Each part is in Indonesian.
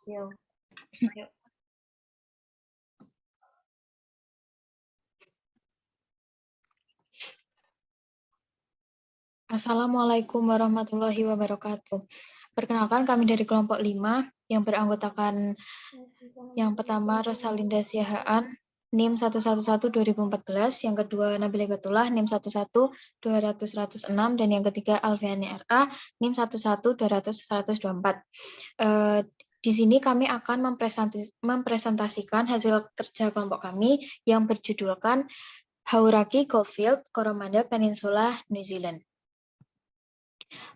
Yuk. Yuk. Assalamualaikum warahmatullahi wabarakatuh. Perkenalkan, kami dari kelompok 5 yang beranggotakan yang pertama Rosalinda Siahaan, NIM 111-2014, yang kedua Nabila Batullah, NIM 11-200-106, dan yang ketiga Alfiani RA, NIM 11-200-124. Di sini kami akan mempresentasikan hasil kerja kelompok kami yang berjudulkan Hauraki Goldfield, Coromandel Peninsula, New Zealand.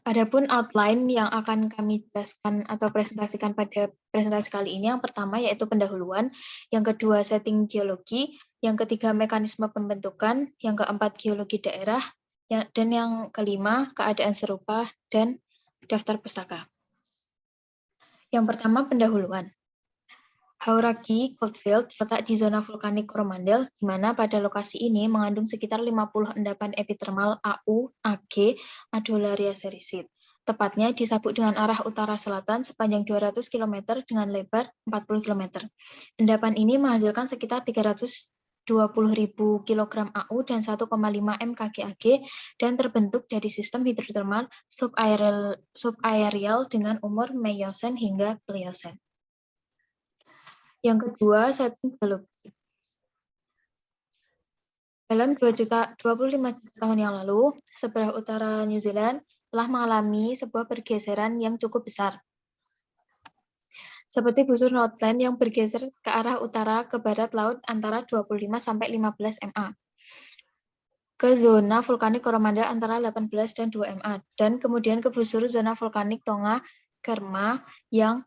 Adapun outline yang akan kami jelaskan atau presentasikan pada presentasi kali ini, yang pertama yaitu pendahuluan, yang kedua setting geologi, yang ketiga mekanisme pembentukan, yang keempat geologi daerah, dan yang kelima keadaan serupa dan daftar pustaka. Yang pertama pendahuluan. Hauraki Goldfield terletak di zona vulkanik Coromandel, di mana pada lokasi ini mengandung sekitar 50 endapan epithermal AU, AG, Adularia serisit. Tepatnya di sabuk dengan arah utara-selatan sepanjang 200 km dengan lebar 40 km. Endapan ini menghasilkan sekitar 320.000 kg AU dan 1,5 m KGAG dan terbentuk dari sistem hidrotermal subaerial dengan umur Meiosen hingga Pliocene. Yang kedua, setting geologi. Dalam 25 juta tahun yang lalu, sebelah utara New Zealand telah mengalami sebuah pergeseran yang cukup besar. Seperti busur Northland yang bergeser ke arah utara ke barat laut antara 25-15 ma. Ke zona vulkanik Coromandel antara 18 dan 2 ma. Dan kemudian ke busur zona vulkanik Tonga Kerma yang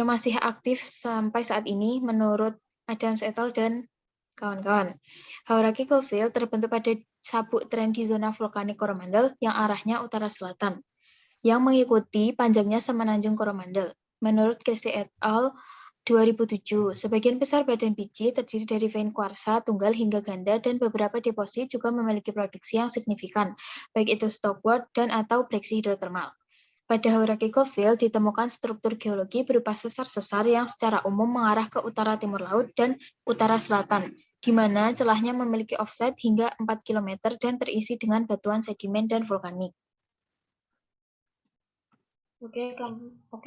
masih aktif sampai saat ini menurut Adams et al. Dan kawan-kawan. Hauraki Goldfield terbentuk pada sabuk tren di zona vulkanik Coromandel yang arahnya utara-selatan, yang mengikuti panjangnya semenanjung Coromandel. Menurut Casey et al. 2007, sebagian besar badan biji terdiri dari vein kuarsa tunggal hingga ganda, dan beberapa deposit juga memiliki produksi yang signifikan, baik itu stopwork dan atau breksi hidrotermal. Pada Hauraki Goldfield ditemukan struktur geologi berupa sesar-sesar yang secara umum mengarah ke utara-timur laut dan utara-selatan, di mana celahnya memiliki offset hingga 4 km dan terisi dengan batuan sedimen dan vulkanik. Oke,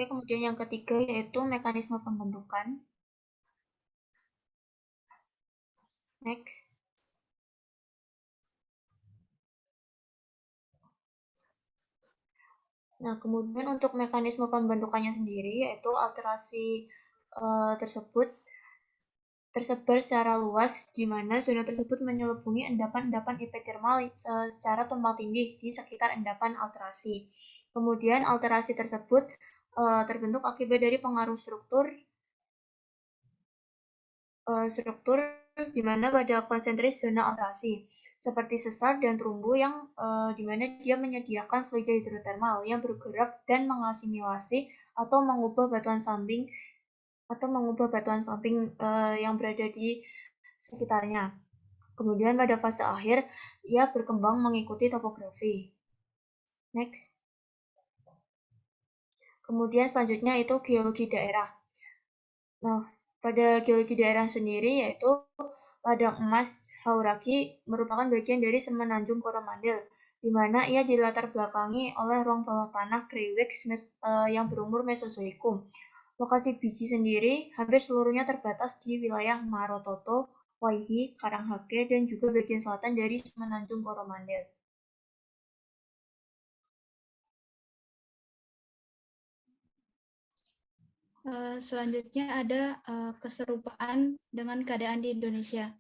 kemudian yang ketiga yaitu mekanisme pembentukan. Next. Nah, kemudian untuk mekanisme pembentukannya sendiri yaitu alterasi tersebut tersebar secara luas, di mana zona tersebut menyelubungi endapan-endapan epithermal secara tumpang tindih di sekitar endapan alterasi. Kemudian alterasi tersebut terbentuk akibat dari pengaruh struktur di mana pada konsentris zona alterasi, seperti sesar dan terumbu yang di mana dia menyediakan fluida hidrotermal yang bergerak dan mengasimilasi atau mengubah batuan samping yang berada di sekitarnya. Kemudian pada fase akhir, ia berkembang mengikuti topografi. Next. Kemudian selanjutnya itu geologi daerah. Nah, pada geologi daerah sendiri yaitu ladang emas Hauraki merupakan bagian dari semenanjung Coromandel, di mana ia dilatar belakangi oleh ruang bawah tanah Kreiwex yang berumur Mesozoikum. Lokasi biji sendiri hampir seluruhnya terbatas di wilayah Marototo, Waihi, Karanghake, dan juga bagian selatan dari semenanjung Coromandel. Selanjutnya ada keserupaan dengan keadaan di Indonesia.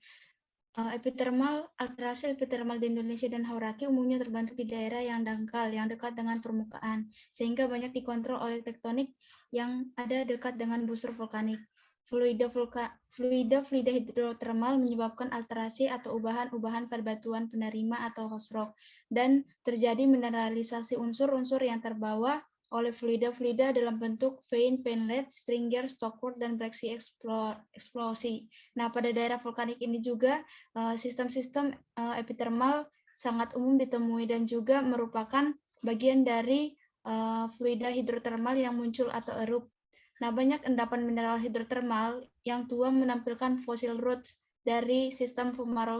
Alterasi epithermal di Indonesia dan Hauraki umumnya terbentuk di daerah yang dangkal, yang dekat dengan permukaan, sehingga banyak dikontrol oleh tektonik yang ada dekat dengan busur vulkanik. Fluida hidrotermal menyebabkan alterasi atau ubahan-ubahan pada batuan penerima atau host rock, dan terjadi mineralisasi unsur-unsur yang terbawa oleh fluida dalam bentuk vein, veinlet, stringer, stockwork, dan breksi eksplosi. Nah, pada daerah vulkanik ini juga sistem-sistem epithermal sangat umum ditemui dan juga merupakan bagian dari fluida hidrotermal yang muncul atau erup. Nah, banyak endapan mineral hidrotermal yang tua menampilkan fossil roots dari sistem kemarau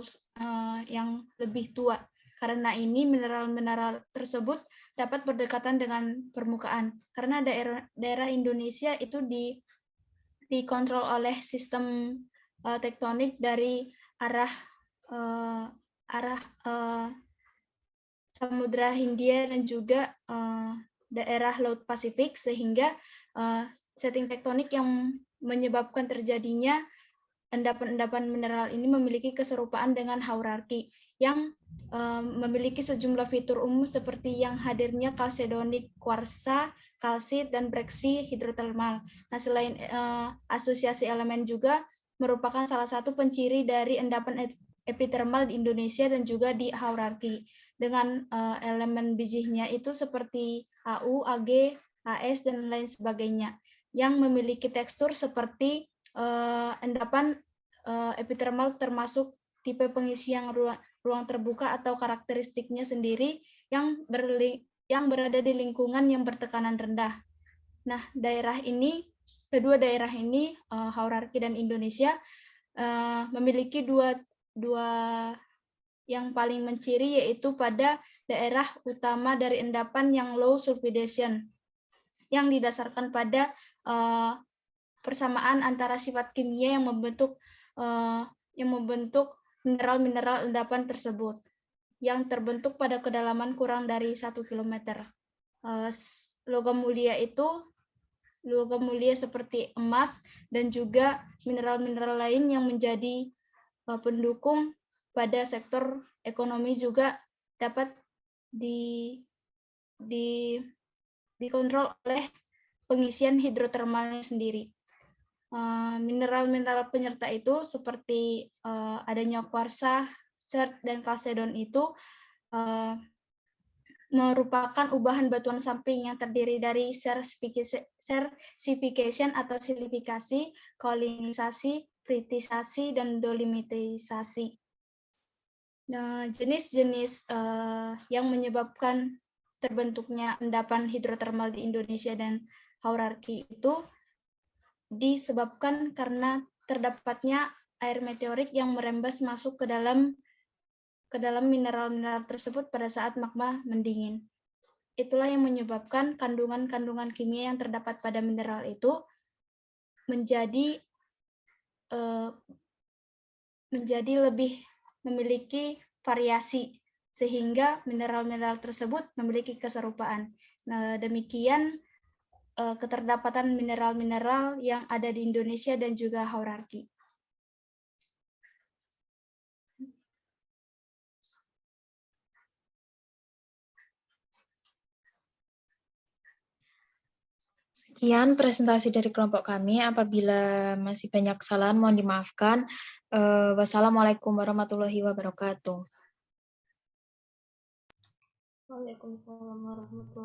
yang lebih tua. Karena ini mineral-mineral tersebut dapat berdekatan dengan permukaan. Karena daerah Indonesia itu dikontrol oleh sistem tektonik dari arah Samudra Hindia dan juga daerah Laut Pasifik, sehingga setting tektonik yang menyebabkan terjadinya endapan-endapan mineral ini memiliki keserupaan dengan haurarki yang memiliki sejumlah fitur umum seperti yang hadirnya kalsedonik kuarsa, kalsit, dan breksi hidrotermal. Nah, selain asosiasi elemen juga merupakan salah satu penciri dari endapan epithermal di Indonesia dan juga di haurarki. Dengan elemen bijihnya itu seperti AU, AG, AS, dan lain sebagainya, yang memiliki tekstur seperti endapan epithermal termasuk tipe pengisi yang ruang terbuka atau karakteristiknya sendiri yang berada di lingkungan yang bertekanan rendah. Nah, kedua daerah ini, haurarki dan Indonesia, memiliki dua yang paling menciri, yaitu pada daerah utama dari endapan yang low sulfidation, yang didasarkan pada persamaan antara sifat kimia yang membentuk mineral-mineral endapan tersebut, yang terbentuk pada kedalaman kurang dari 1 km. Logam mulia seperti emas dan juga mineral-mineral lain yang menjadi pendukung pada sektor ekonomi juga dapat dikontrol oleh pengisian hidrotermalnya sendiri. Mineral-mineral penyerta itu seperti adanya kuarsa, chert, dan kalsedon itu merupakan ubahan batuan samping yang terdiri dari sersifikasi atau silifikasi, kaolinisasi, pritisasi, dan dolomitisasi. Nah, jenis-jenis yang menyebabkan terbentuknya endapan hidrotermal di Indonesia dan haurarki itu disebabkan karena terdapatnya air meteorik yang merembes masuk ke dalam mineral-mineral tersebut pada saat magma mendingin. Itulah yang menyebabkan kandungan-kandungan kimia yang terdapat pada mineral itu menjadi lebih memiliki variasi, sehingga mineral-mineral tersebut memiliki keserupaan. Nah, demikian keterdapatan mineral-mineral yang ada di Indonesia dan juga haurarki. Sekian presentasi dari kelompok kami. Apabila masih banyak kesalahan, mohon dimaafkan. Wassalamualaikum warahmatullahi wabarakatuh. Waalaikumsalam warahmatullahi wabarakatuh.